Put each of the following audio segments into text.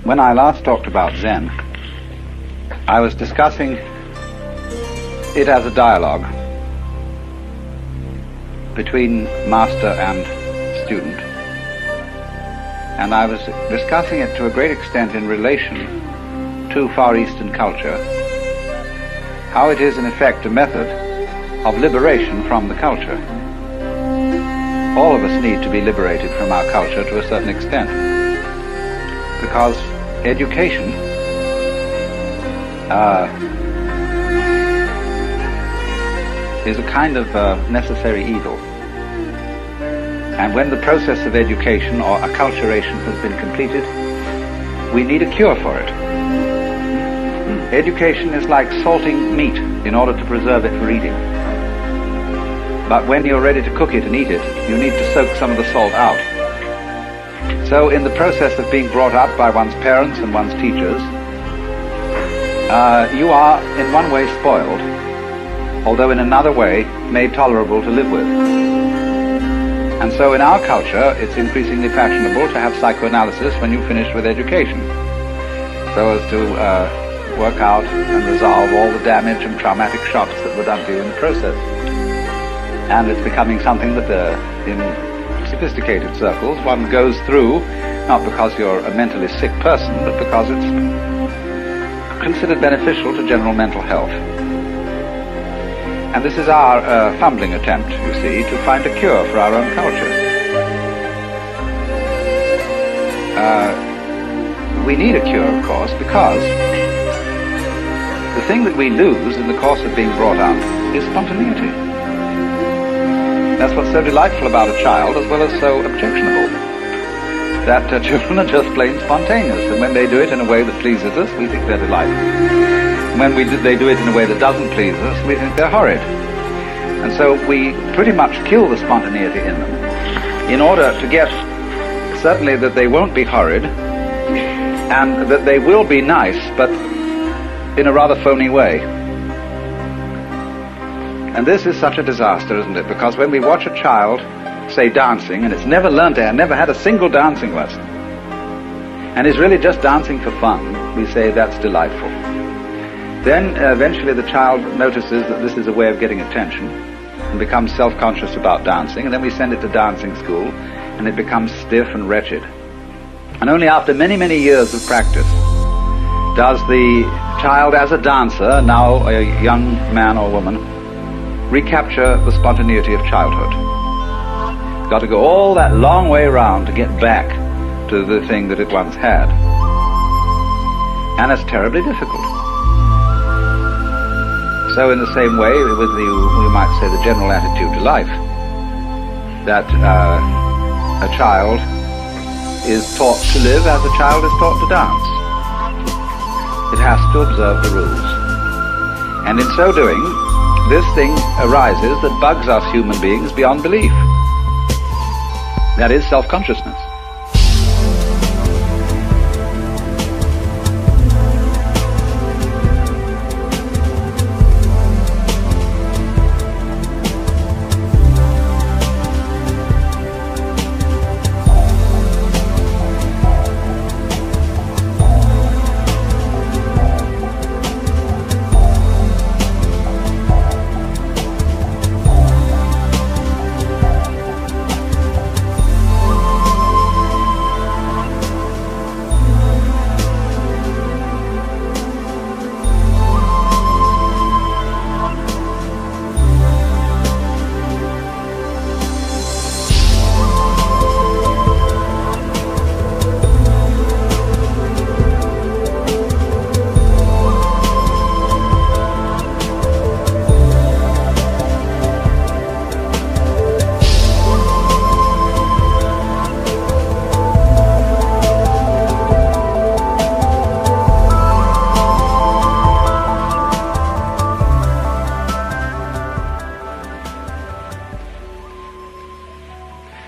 When I last talked about Zen, I was discussing it as a dialogue between master and student. And I was discussing it to a great extent in relation to Far Eastern culture, how it is in effect a method of liberation from the culture. All of us need to be liberated from our culture to a certain extent, because education is a kind of necessary evil. And when the process of education or acculturation has been completed, we need a cure for it. Education is like salting meat in order to preserve it for eating. But when you're ready to cook it and eat it, you need to soak some of the salt out. So in the process of being brought up by one's parents and one's teachers, you are in one way spoiled, although in another way made tolerable to live with. And so in our culture, it's increasingly fashionable to have psychoanalysis when you finish with education, so as to work out and resolve all the damage and traumatic shocks that were done to you in the process. And it's becoming something that in sophisticated circles one goes through, not because you're a mentally sick person, but because it's considered beneficial to general mental health. And this is our fumbling attempt, you see, to find a cure for our own culture. We need a cure, of course, because the thing that we lose in the course of being brought up is spontaneity. That's what's so delightful about a child, as well as so objectionable. That children are just plain spontaneous, and when they do it in a way that pleases us, we think they're delightful. And when they do it in a way that doesn't please us, we think they're horrid. And so we pretty much kill the spontaneity in them in order to get certainly that they won't be horrid and that they will be nice, but in a rather phony way. And this is such a disaster, isn't it? Because when we watch a child, say, dancing, and it's never learned it, never had a single dancing lesson, and is really just dancing for fun, we say that's delightful. Then eventually the child notices that this is a way of getting attention and becomes self-conscious about dancing, and then we send it to dancing school, and it becomes stiff and wretched. And only after many, many years of practice does the child as a dancer, now a young man or woman, recapture the spontaneity of childhood. Got to go all that long way around to get back to the thing that it once had. And it's terribly difficult. So in the same way, with we might say the general attitude to life, that a child is taught to live as a child is taught to dance. It has to observe the rules. And in so doing, this thing arises that bugs us human beings beyond belief. That is self-consciousness.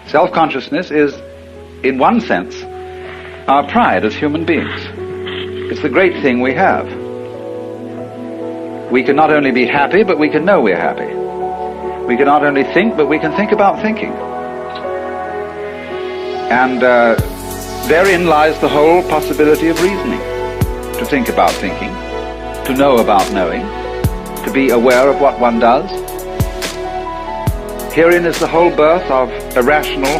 Self-consciousness is, in one sense, our pride as human beings. It's the great thing we have. We can not only be happy, but we can know we're happy. We can not only think, but we can think about thinking. And therein lies the whole possibility of reasoning. To think about thinking, to know about knowing, to be aware of what one does. Herein is the whole birth of irrational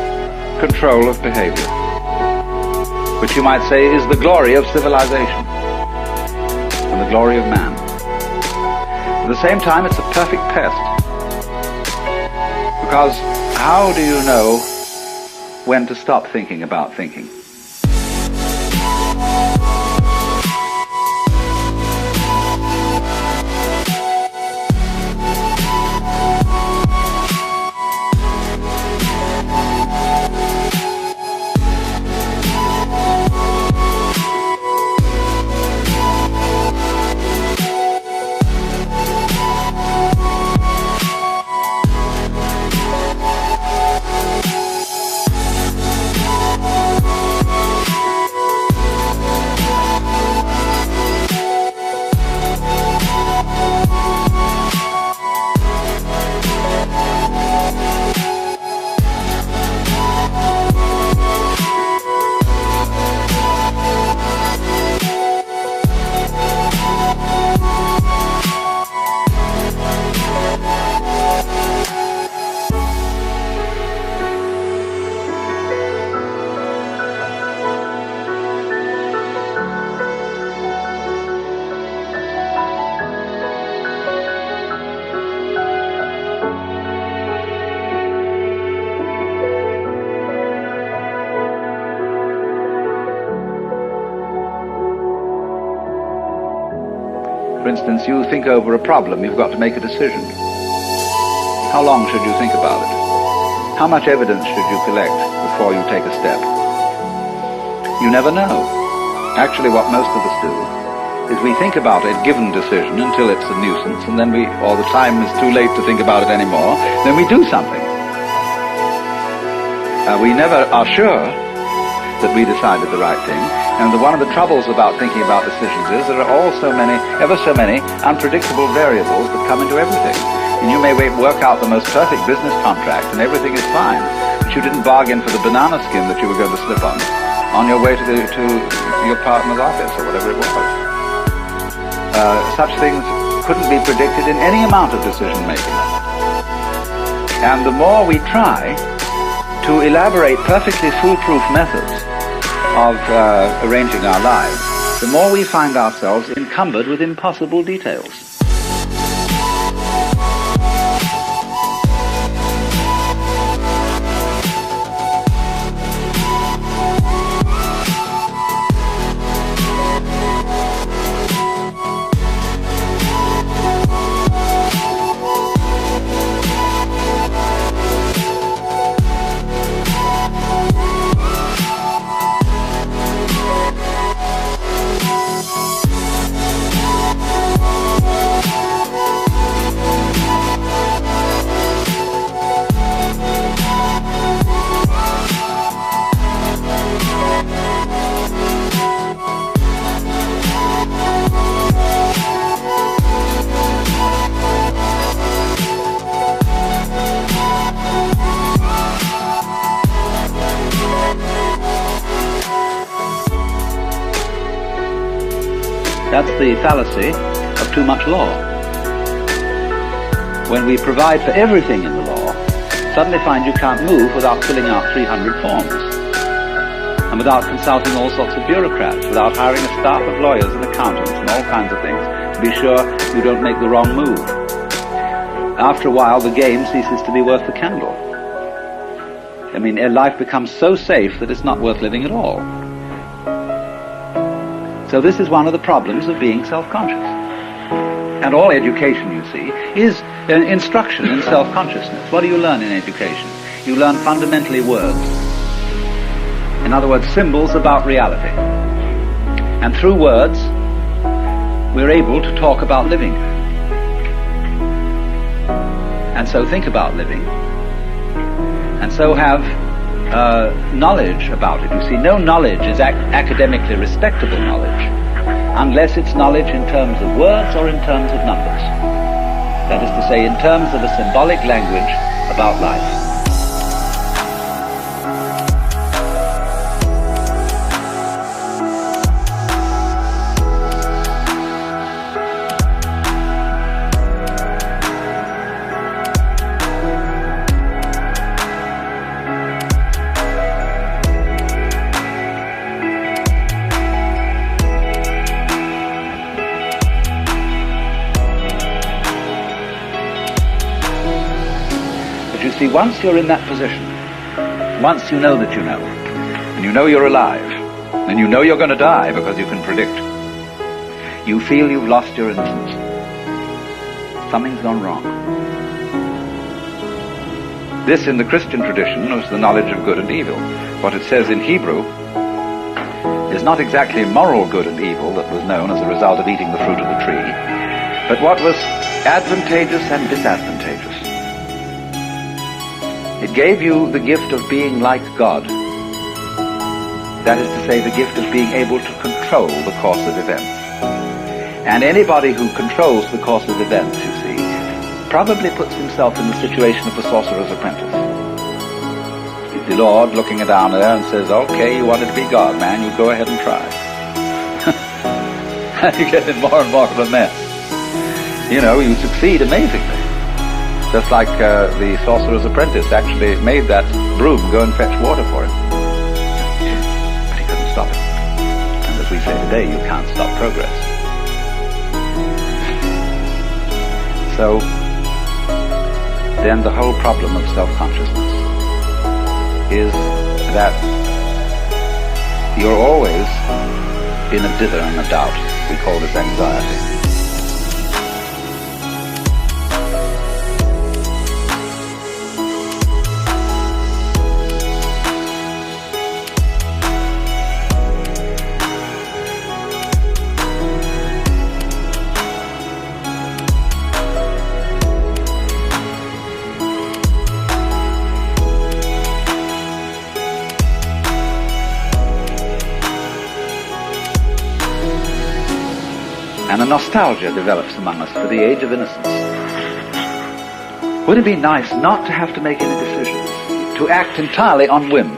control of behavior, which you might say is the glory of civilization and the glory of man. At the same time, it's a perfect pest, because how do you know when to stop thinking about thinking? For instance, you think over a problem, you've got to make a decision. How long should you think about it? How much evidence should you collect before you take a step? You never know. Actually, what most of us do is we think about a given decision until it's a nuisance, and then or the time is too late to think about it anymore, then we do something. We never are sure that we decided the right thing. And one of the troubles about thinking about decisions is there are ever so many unpredictable variables that come into everything. And you may work out the most perfect business contract and everything is fine, but you didn't bargain for the banana skin that you were going to slip on your way to your partner's office or whatever it was. Such things couldn't be predicted in any amount of decision making. And the more we try to elaborate perfectly foolproof methods of arranging our lives, the more we find ourselves encumbered with impossible details. That's the fallacy of too much law. When we provide for everything in the law, suddenly find you can't move without filling out 300 forms, and without consulting all sorts of bureaucrats, without hiring a staff of lawyers and accountants and all kinds of things to be sure you don't make the wrong move. After a while, the game ceases to be worth the candle. I mean, life becomes so safe that it's not worth living at all. So this is one of the problems of being self-conscious. And all education, you see, is an instruction in self-consciousness. What do you learn in education? You learn fundamentally words. In other words, symbols about reality. And through words, we're able to talk about living. And so think about living. And so have knowledge about it. You see, no knowledge is academically respectable knowledge unless it's knowledge in terms of words or in terms of numbers. That is to say, in terms of a symbolic language about life. see, once you're in that position, once you know that you know, and you know you're alive, and you know you're going to die because you can predict, you feel you've lost your innocence. Something's gone wrong. This, in the Christian tradition, was the knowledge of good and evil. What it says in Hebrew is not exactly moral good and evil that was known as a result of eating the fruit of the tree, but what was advantageous and disadvantageous. It gave you the gift of being like God. That is to say, the gift of being able to control the course of events. And anybody who controls the course of events, you see, probably puts himself in the situation of the sorcerer's apprentice. The Lord looking down there and says, okay, you wanted to be God, man, you go ahead and try. And you get in more and more of a mess. You know, you succeed amazingly. Just like the sorcerer's apprentice actually made that broom go and fetch water for him. But he couldn't stop it. And as we say today, you can't stop progress. So, then the whole problem of self-consciousness is that you're always in a dither and a doubt. We call this anxiety. And a nostalgia develops among us for the age of innocence. Would it be nice not to have to make any decisions, to act entirely on whim?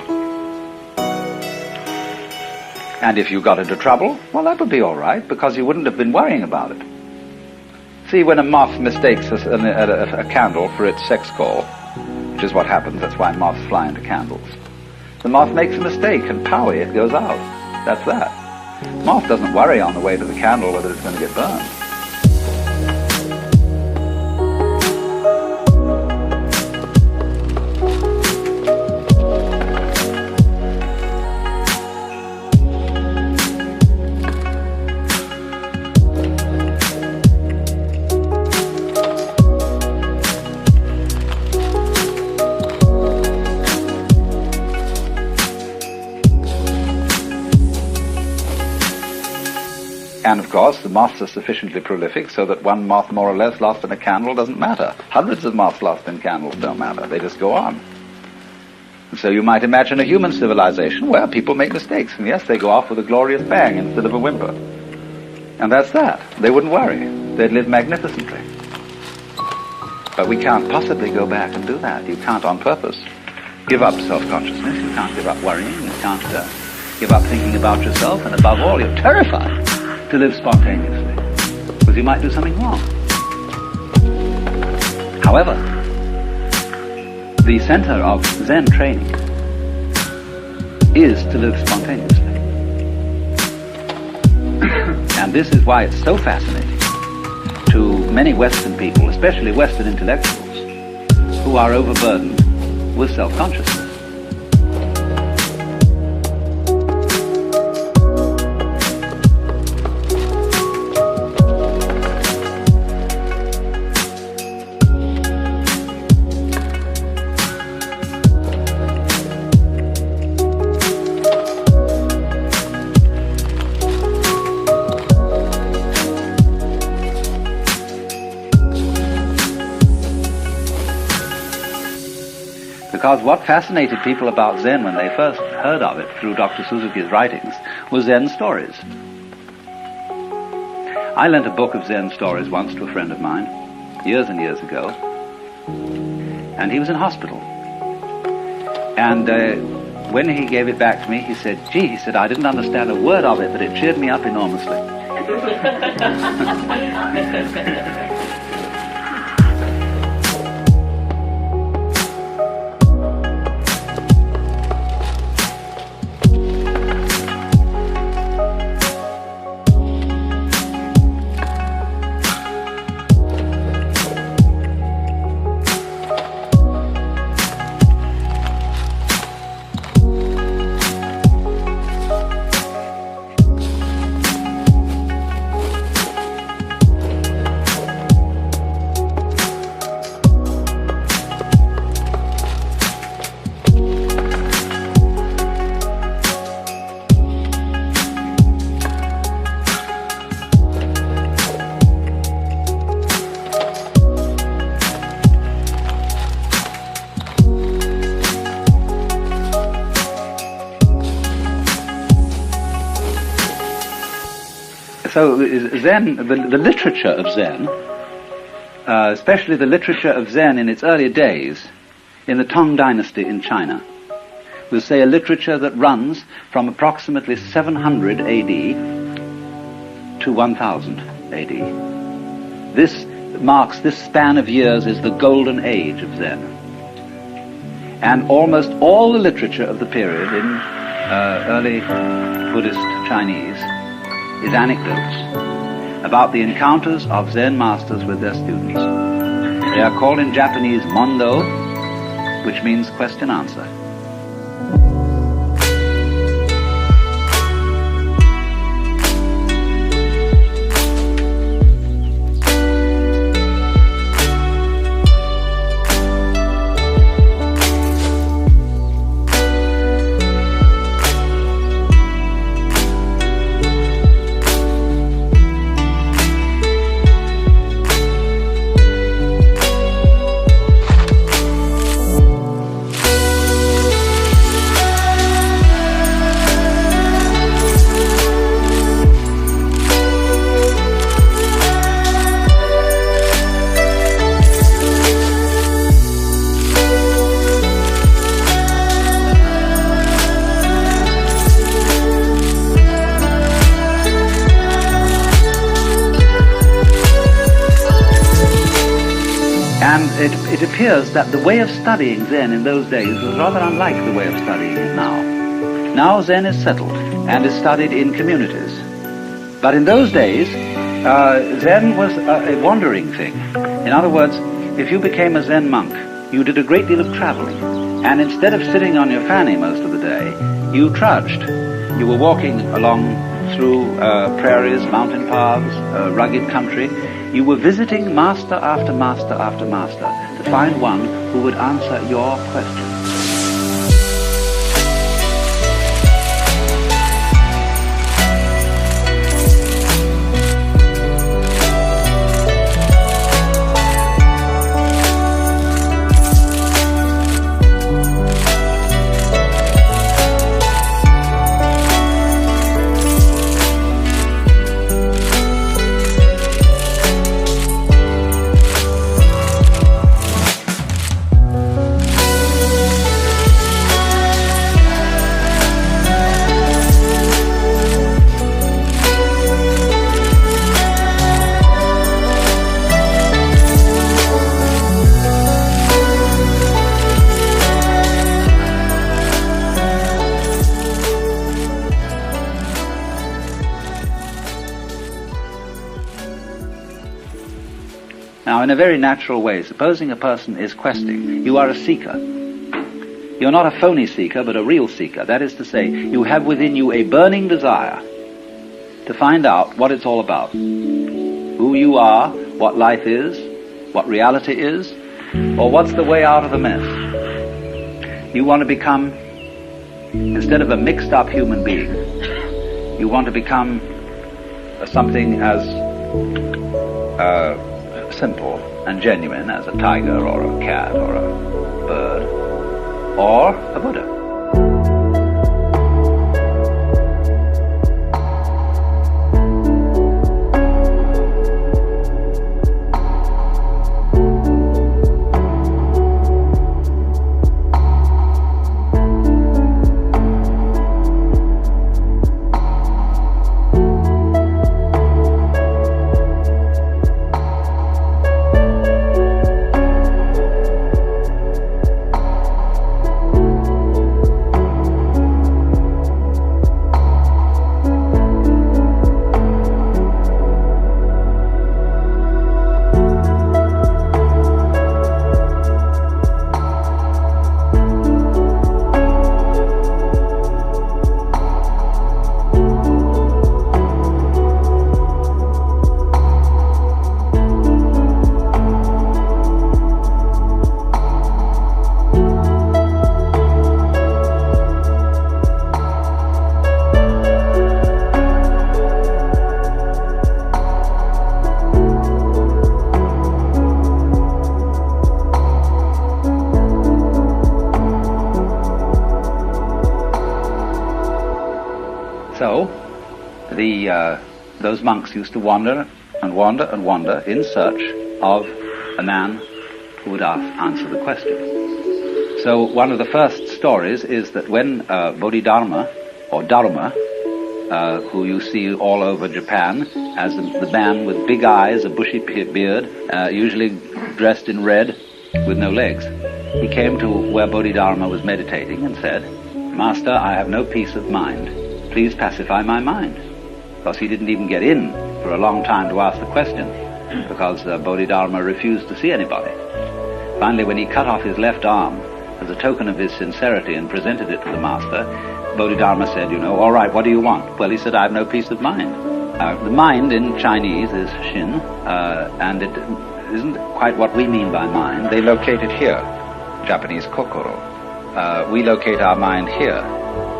And if you got into trouble, well, that would be all right, because you wouldn't have been worrying about it. See, when a moth mistakes a candle for its sex call, which is what happens, that's why moths fly into candles, the moth makes a mistake and powie, it goes out. That's that. Moth doesn't worry on the way to the candle whether it's going to get burned. And of course, the moths are sufficiently prolific so that one moth more or less lost in a candle doesn't matter. Hundreds of moths lost in candles don't matter. They just go on. And so you might imagine a human civilization where people make mistakes. And yes, they go off with a glorious bang instead of a whimper. And that's that. They wouldn't worry. They'd live magnificently. But we can't possibly go back and do that. You can't on purpose give up self-consciousness. You can't give up worrying. You can't give up thinking about yourself. And above all, you're terrified to live spontaneously, because you might do something wrong. However, the center of Zen training is to live spontaneously. And this is why it's so fascinating to many Western people, especially Western intellectuals, who are overburdened with self-consciousness. Because what fascinated people about Zen when they first heard of it through Dr. Suzuki's writings was Zen stories. I lent a book of Zen stories once to a friend of mine, years and years ago, and he was in hospital. And when he gave it back to me, he said, gee, he said, I didn't understand a word of it, but it cheered me up enormously. So Zen, the literature of Zen, especially the literature of Zen in its early days, in the Tang Dynasty in China, we'll say a literature that runs from approximately 700 AD to 1000 AD. This span of years is the golden age of Zen. And almost all the literature of the period in early Buddhist Chinese is anecdotes about the encounters of Zen masters with their students. They are called in Japanese mondo, which means question-answer. And it appears that the way of studying Zen in those days was rather unlike the way of studying it now. Now Zen is settled and is studied in communities. But in those days, Zen was a wandering thing. In other words, if you became a Zen monk, you did a great deal of traveling. And instead of sitting on your fanny most of the day, you trudged. You were walking along through prairies, mountain paths, rugged country. You were visiting master after master after master to find one who would answer your questions. Now, in a very natural way, supposing a person is questing, you are a seeker. You're not a phony seeker, but a real seeker. That is to say, you have within you a burning desire to find out what it's all about. Who you are, what life is, what reality is, or what's the way out of the mess. You want to become, instead of a mixed-up human being, you want to become something as simple and genuine as a tiger or a cat or a bird or a Buddha. So, the those monks used to wander and wander and wander in search of a man who would answer the question. So one of the first stories is that when Bodhidharma, or Dharma, who you see all over Japan as the man with big eyes, a bushy beard, usually dressed in red with no legs, he came to where Bodhidharma was meditating and said, "Master, I have no peace of mind. Please pacify my mind." Because he didn't even get in for a long time to ask the question, because Bodhidharma refused to see anybody. Finally, when he cut off his left arm as a token of his sincerity and presented it to the master, Bodhidharma said, "All right, what do you want?" Well, he said, "I have no peace of mind." The mind in Chinese is Shin, and it isn't quite what we mean by mind. They locate it here, Japanese kokoro. We locate our mind here.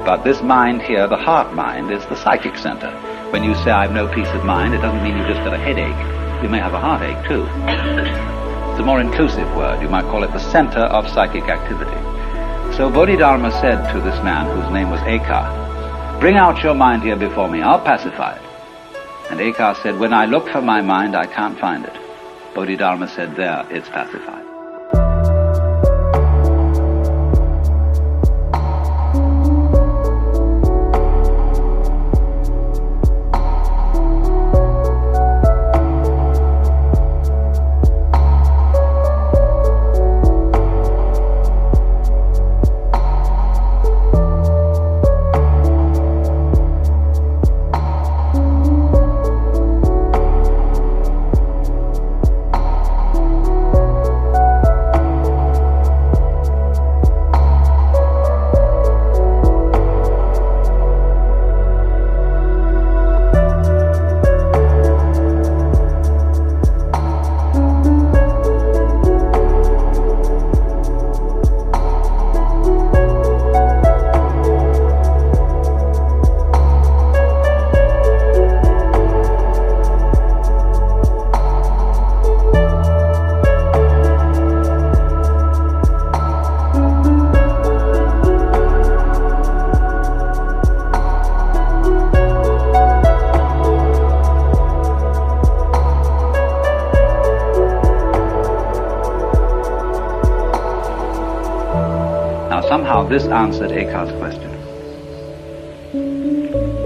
But this mind here, the heart mind, is the psychic center. When you say, "I have no peace of mind," it doesn't mean you just got a headache. You may have a heartache, too. It's a more inclusive word. You might call it the center of psychic activity. So Bodhidharma said to this man, whose name was Eka, "Bring out your mind here before me. I'll pacify it." And Eka said, "When I look for my mind, I can't find it." Bodhidharma said, "There, it's pacified." Somehow this answered Eka's question.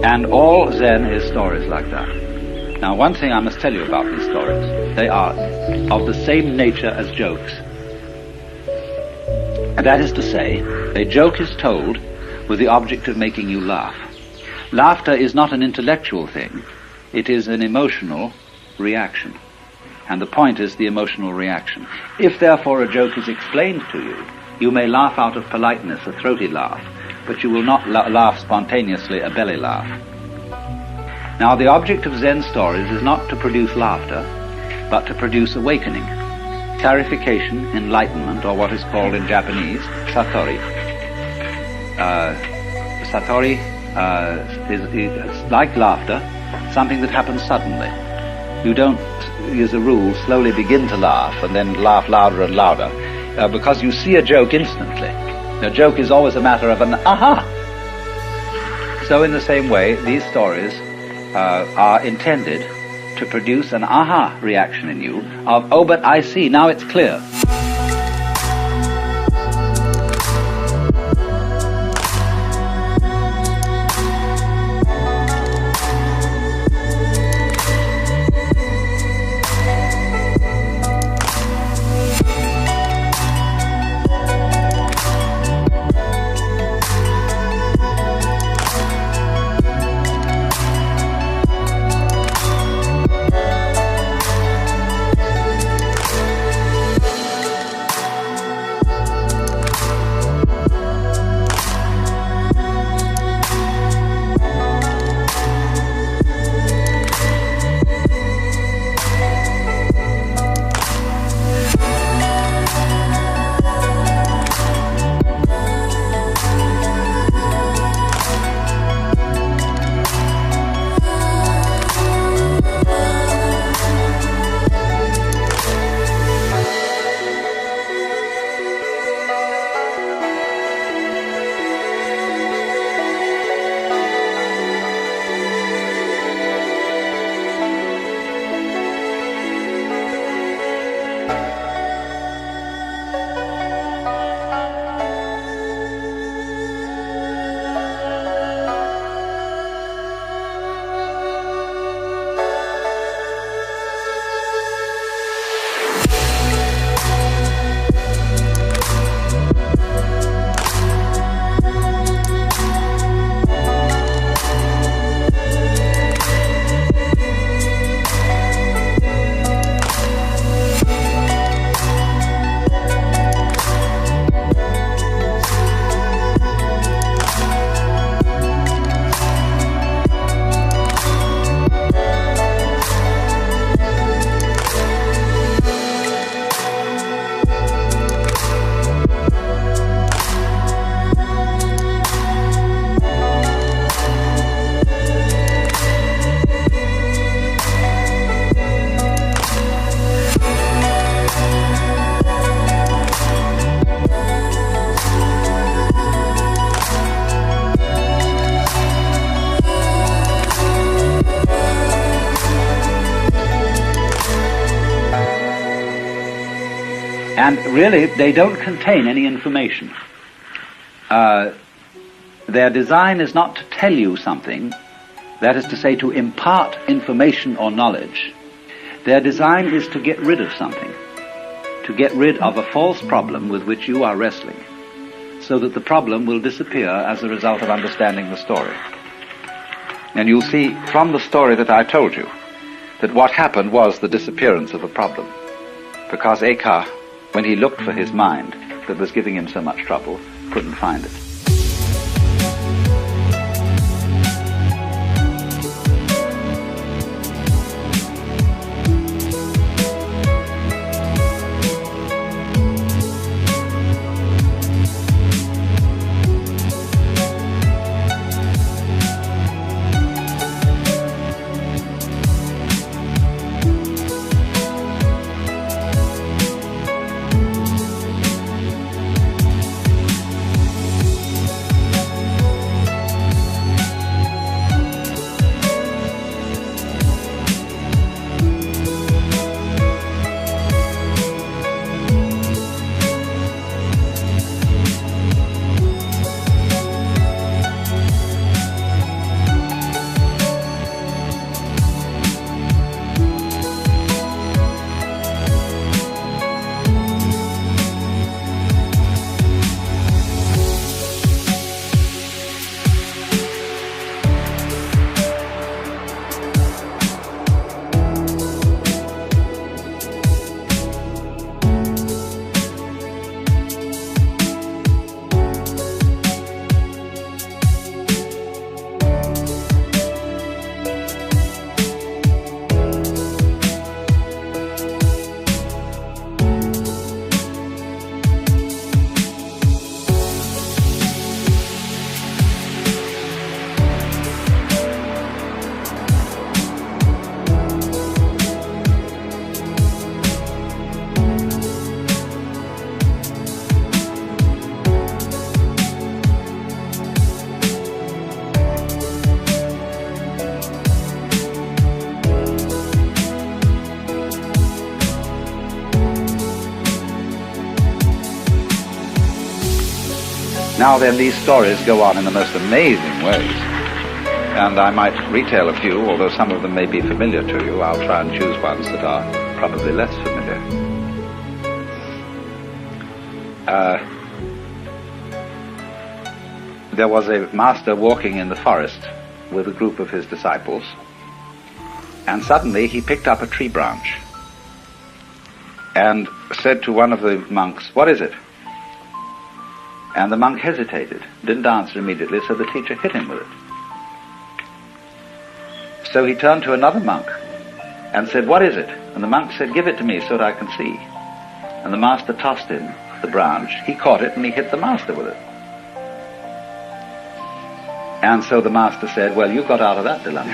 And all Zen is stories like that. Now, one thing I must tell you about these stories. They are of the same nature as jokes. And that is to say, a joke is told with the object of making you laugh. Laughter is not an intellectual thing. It is an emotional reaction. And the point is the emotional reaction. If, therefore, a joke is explained to you, you may laugh out of politeness, a throaty laugh, but you will not laugh spontaneously, a belly laugh. Now, the object of Zen stories is not to produce laughter, but to produce awakening, clarification, enlightenment, or what is called in Japanese, satori. Satori is like laughter, something that happens suddenly. You don't, as a rule, slowly begin to laugh and then laugh louder and louder. Because you see a joke instantly. A joke is always a matter of an aha. So in the same way, these stories are intended to produce an aha reaction in you of, "Oh, but I see, now it's clear." And really, they don't contain any information. Their design is not to tell you something, that is to say, to impart information or knowledge. Their design is to get rid of something, to get rid of a false problem with which you are wrestling, so that the problem will disappear as a result of understanding the story. And you'll see from the story that I told you that what happened was the disappearance of a problem, because Eka, when he looked for his mind that was giving him so much trouble, couldn't find it. Now then, these stories go on in the most amazing ways, and I might retail a few, although some of them may be familiar to you. I'll try and choose ones that are probably less familiar. There was a master walking in the forest with a group of his disciples, and suddenly he picked up a tree branch and said to one of the monks, "What is it?" And the monk hesitated, didn't answer immediately, so the teacher hit him with it. So he turned to another monk and said, "What is it?" And the monk said, "Give it to me so that I can see." And the master tossed him the branch. He caught it and he hit the master with it. And so the master said, "Well, you got out of that dilemma."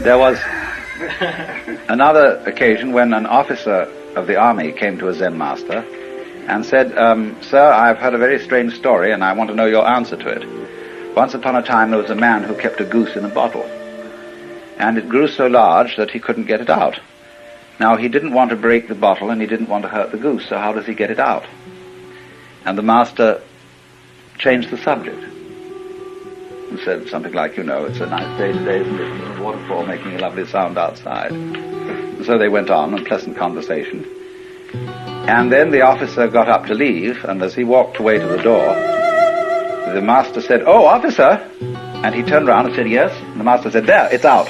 There was another occasion when an officer of the army came to a Zen master and said, "Sir, I've heard a very strange story and I want to know your answer to it. Once upon a time there was a man who kept a goose in a bottle, and it grew so large that he couldn't get it out. Now he didn't want to break the bottle and he didn't want to hurt the goose, so how does he get it out?" And the master changed the subject. and said something like, it's a nice day today, isn't it? And the waterfall making a lovely sound outside. And so they went on in pleasant conversation. And then the officer got up to leave, and as he walked away to the door, the master said, "Oh, officer!" And he turned around and said, "Yes?" And the master said, "There, it's out."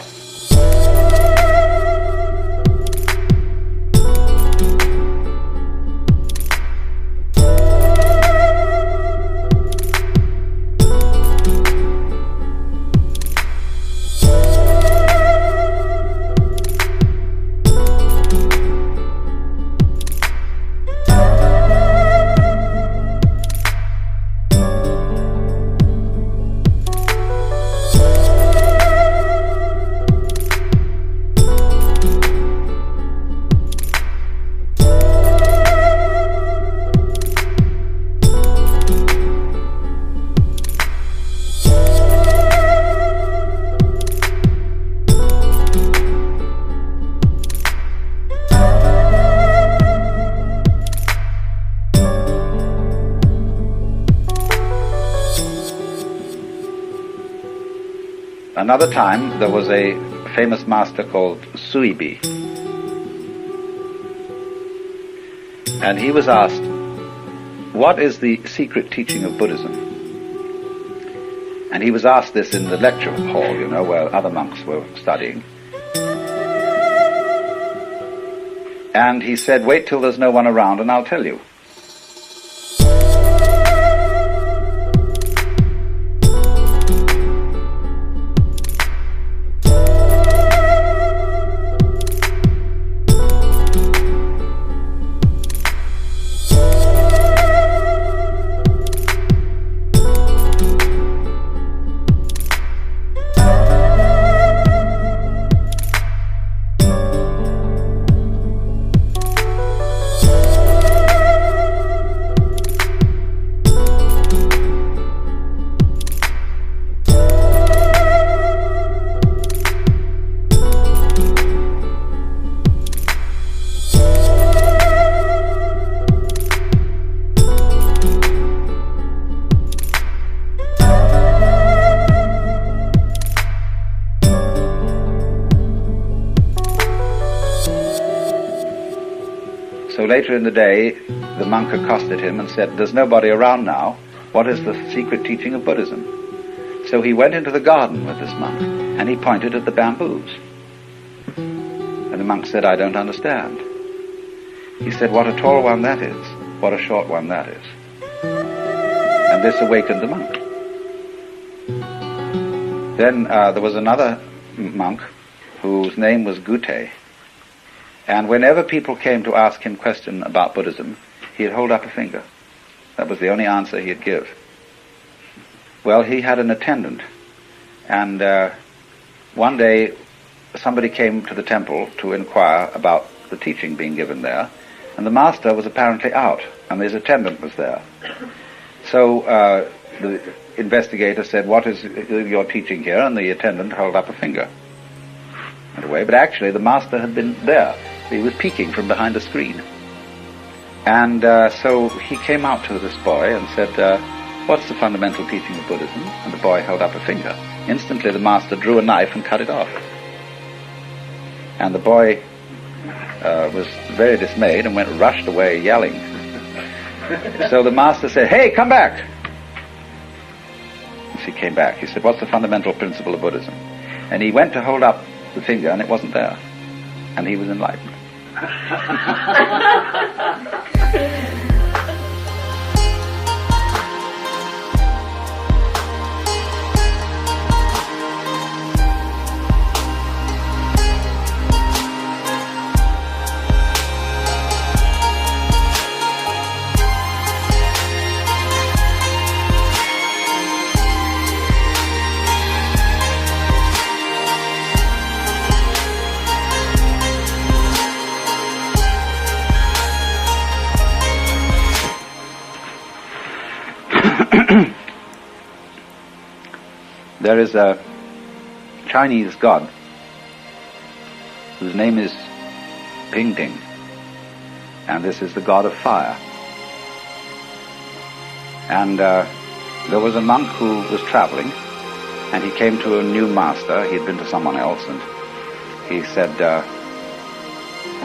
Another time, there was a famous master called Suibi. And he was asked, "What is the secret teaching of Buddhism?" And he was asked this in the lecture hall, where other monks were studying. And he said, "Wait till there's no one around and I'll tell you." So later in the day, the monk accosted him and said, "There's nobody around now. What is the secret teaching of Buddhism?" So he went into the garden with this monk, and he pointed at the bamboos. And the monk said, "I don't understand." He said, "What a tall one that is, what a short one that is." And this awakened the monk. Then there was another monk whose name was Gute. And whenever people came to ask him question about Buddhism, he'd hold up a finger. That was the only answer he'd give. Well, he had an attendant, and one day somebody came to the temple to inquire about the teaching being given there, and the master was apparently out, and his attendant was there. So the investigator said, "What is your teaching here?" And the attendant held up a finger. Went away, but actually the master had been there. He was peeking from behind a screen. And so he came out to this boy and said, "What's the fundamental teaching of Buddhism?" And the boy held up a finger. Instantly the master drew a knife and cut it off. And the boy was very dismayed and rushed away yelling. So the master said, "Hey, come back!" As he came back, he said, "What's the fundamental principle of Buddhism?" And he went to hold up the finger, and it wasn't there. And he was enlightened. There is a Chinese god whose name is Ping Ting, and this is the god of fire. And there was a monk who was traveling, and he came to a new master. He had been to someone else, and he said,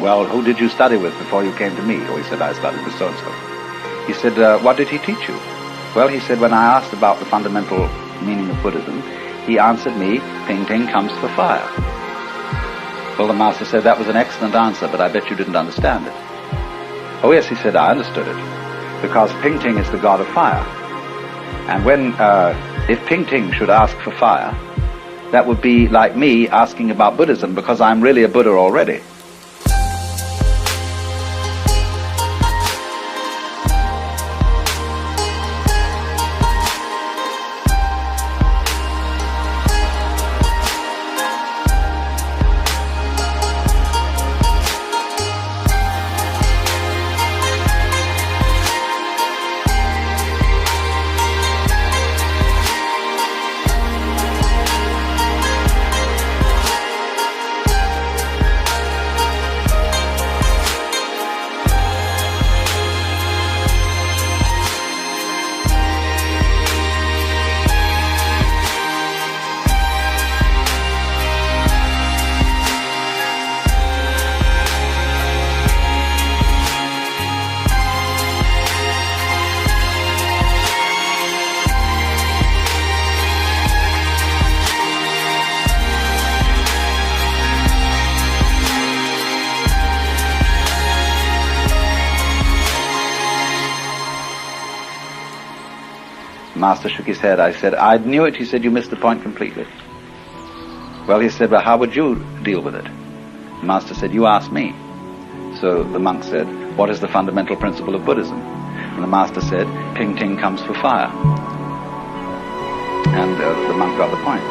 well, who did you study with before you came to me? Or he said, I studied with so-and-so. He said, what did he teach you? Well, he said, when I asked about the fundamental meaning of Buddhism, he answered me, ping ting comes for fire. Well, the master said, that was an excellent answer, but I bet you didn't understand it. Oh yes, he said, I understood it, because ping ting is the god of fire. And when, if ping ting should ask for fire, that would be like me asking about Buddhism, because I'm really a Buddha already. Master shook his head. I said, I knew it. He said, you missed the point completely. Well, he said, well, how would you deal with it? The master said, you ask me. So the monk said, what is the fundamental principle of Buddhism? And the master said, ping ting comes for fire. And the monk got the point.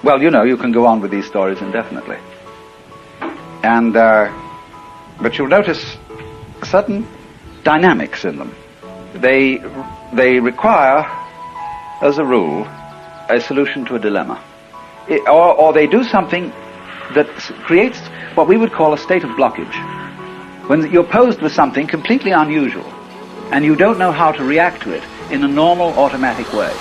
Well, you know, you can go on with these stories indefinitely. And, but you'll notice certain dynamics in them. They require, as a rule, a solution to a dilemma. Or they do something that creates what we would call a state of blockage. When you're posed with something completely unusual, and you don't know how to react to it in a normal, automatic way.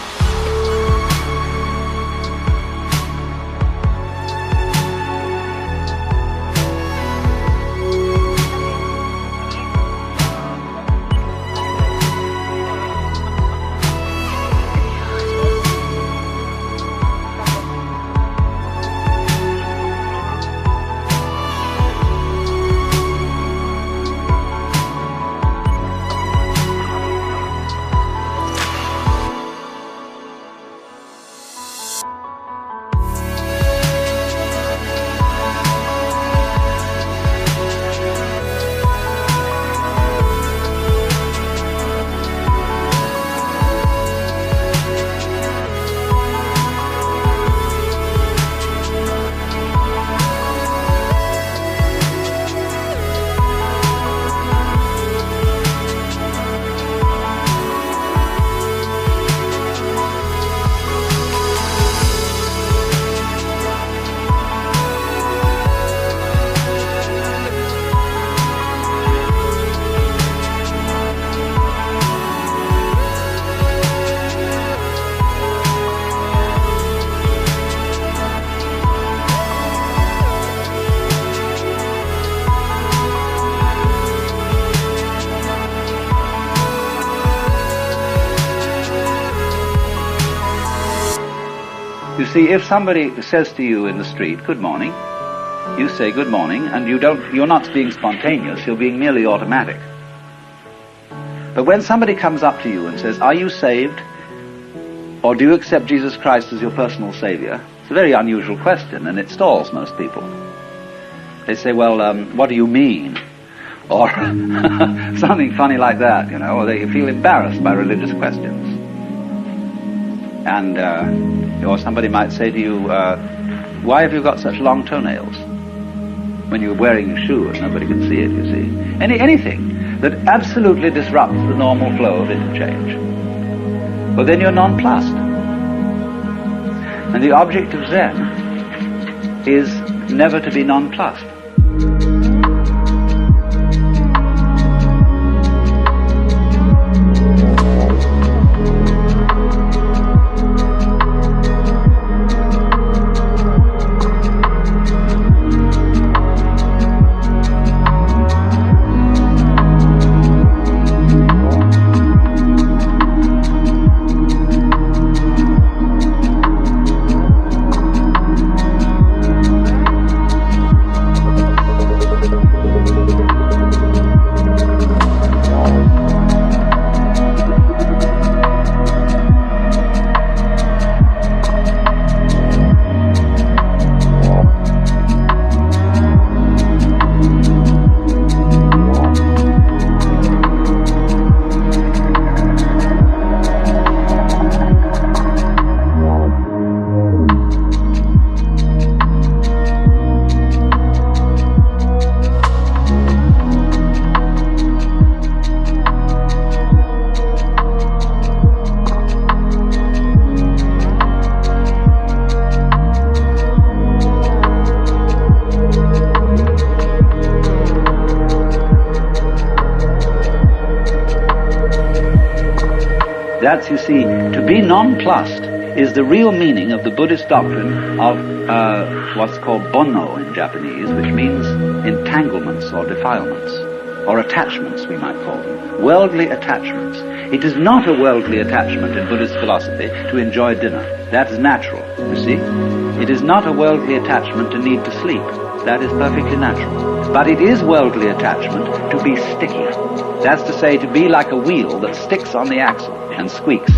You see, if somebody says to you in the street, good morning, you say good morning, and you're not being spontaneous, you're being merely automatic. But when somebody comes up to you and says, are you saved? Or do you accept Jesus Christ as your personal Savior? It's a very unusual question, and it stalls most people. They say, well, what do you mean? Or something funny like that, you know, or they feel embarrassed by religious questions. And, or somebody might say to you, why have you got such long toenails? When you're wearing a shoe and nobody can see it, you see. Anything that absolutely disrupts the normal flow of interchange. Well, then you're nonplussed. And the object of Zen is never to be nonplussed. That's, you see, to be nonplussed is the real meaning of the Buddhist doctrine of what's called bonno in Japanese, which means entanglements or defilements, or attachments, we might call them. Worldly attachments. It is not a worldly attachment in Buddhist philosophy to enjoy dinner. That is natural, you see. It is not a worldly attachment to need to sleep. That is perfectly natural. But it is worldly attachment to be sticky. That's to say, to be like a wheel that sticks on the axle and squeaks.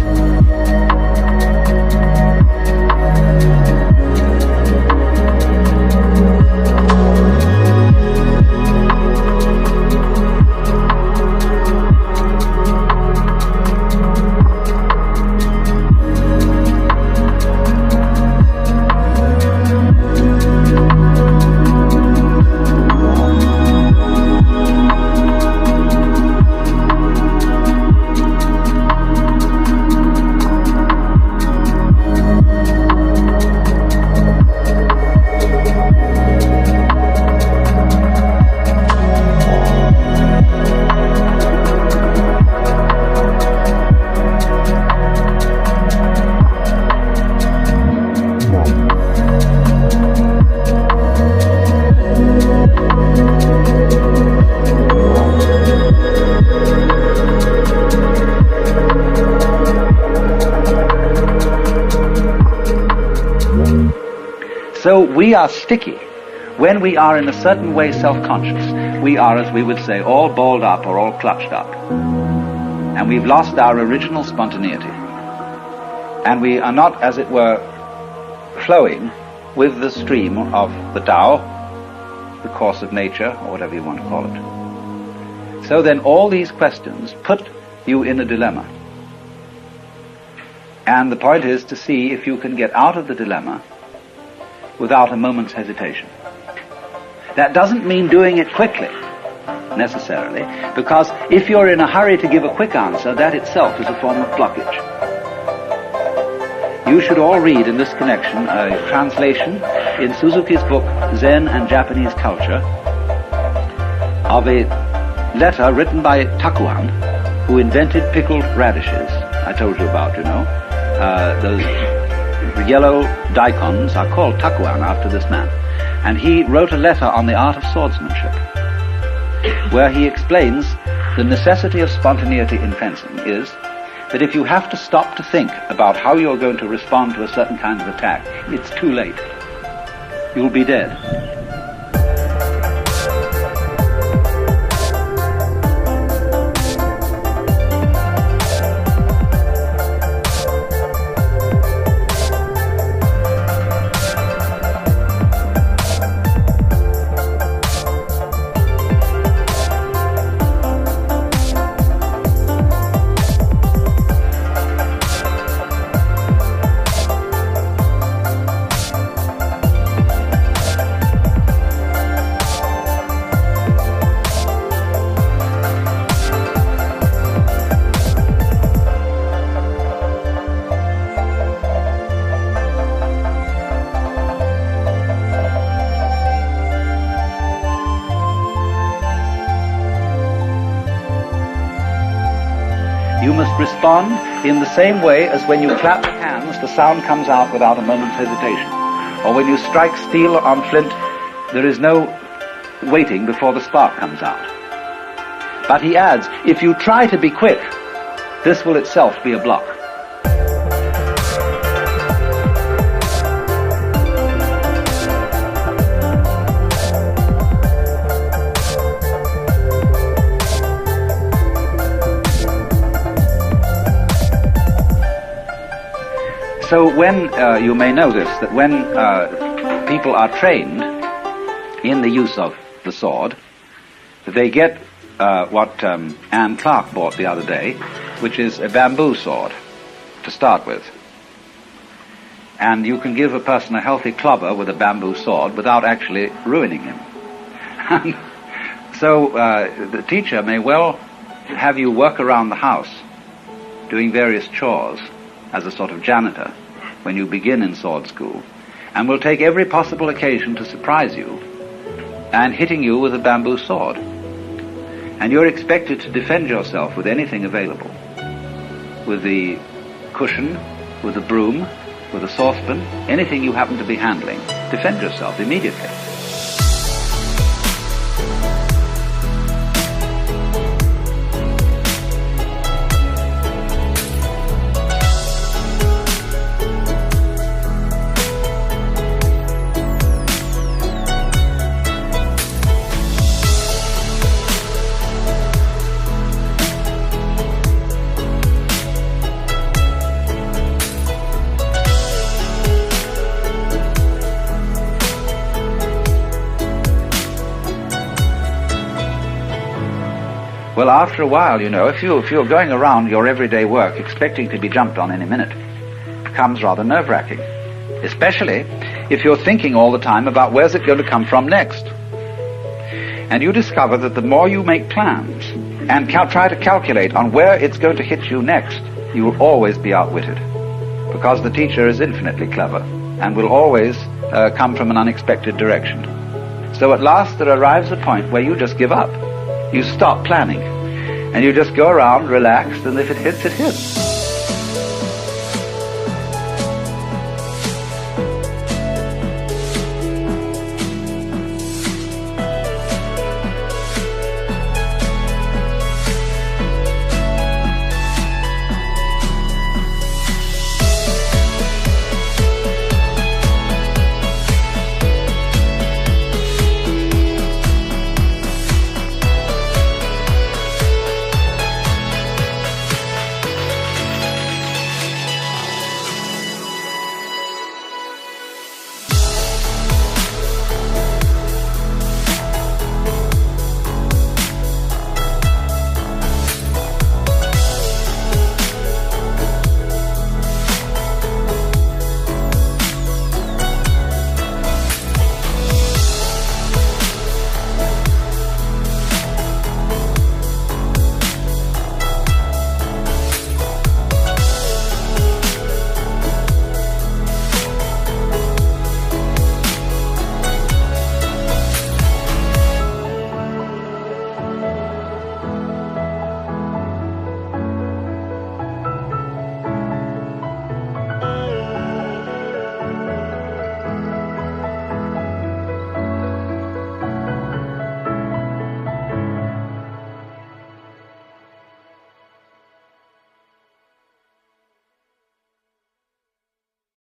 So we are sticky when we are in a certain way self-conscious. We are, as we would say, all balled up or all clutched up. And we've lost our original spontaneity. And we are not, as it were, flowing with the stream of the Tao, the course of nature, or whatever you want to call it. So then all these questions put you in a dilemma. And the point is to see if you can get out of the dilemma without a moment's hesitation. That doesn't mean doing it quickly, necessarily, because if you're in a hurry to give a quick answer, that itself is a form of blockage. You should all read in this connection a translation in Suzuki's book, Zen and Japanese Culture, of a letter written by Takuan, who invented pickled radishes. I told you about, you know. Those yellow daikons are called Takuan after this man. And he wrote a letter on the art of swordsmanship, where he explains the necessity of spontaneity in fencing is that if you have to stop to think about how you're going to respond to a certain kind of attack, it's too late. You'll be dead. You must respond in the same way as when you clap your hands, the sound comes out without a moment's hesitation. Or when you strike steel on flint, there is no waiting before the spark comes out. But he adds, if you try to be quick, this will itself be a block. So when, you may know this, that when people are trained in the use of the sword, they get what Anne Clark bought the other day, which is a bamboo sword to start with. And you can give a person a healthy clubber with a bamboo sword without actually ruining him. And so the teacher may well have you work around the house doing various chores as a sort of janitor when you begin in sword school, and will take every possible occasion to surprise you and hitting you with a bamboo sword. And you're expected to defend yourself with anything available, with the cushion, with the broom, with a saucepan, anything you happen to be handling. Defend yourself immediately. Well, after a while, you know, if you're going around your everyday work expecting to be jumped on any minute, it becomes rather nerve-wracking, especially if you're thinking all the time about where's it going to come from next. And you discover that the more you make plans and try to calculate on where it's going to hit you next, you will always be outwitted, because the teacher is infinitely clever and will always come from an unexpected direction. So at last there arrives a point where you just give up. You stop planning, and you just go around relaxed, and if it hits, it hits.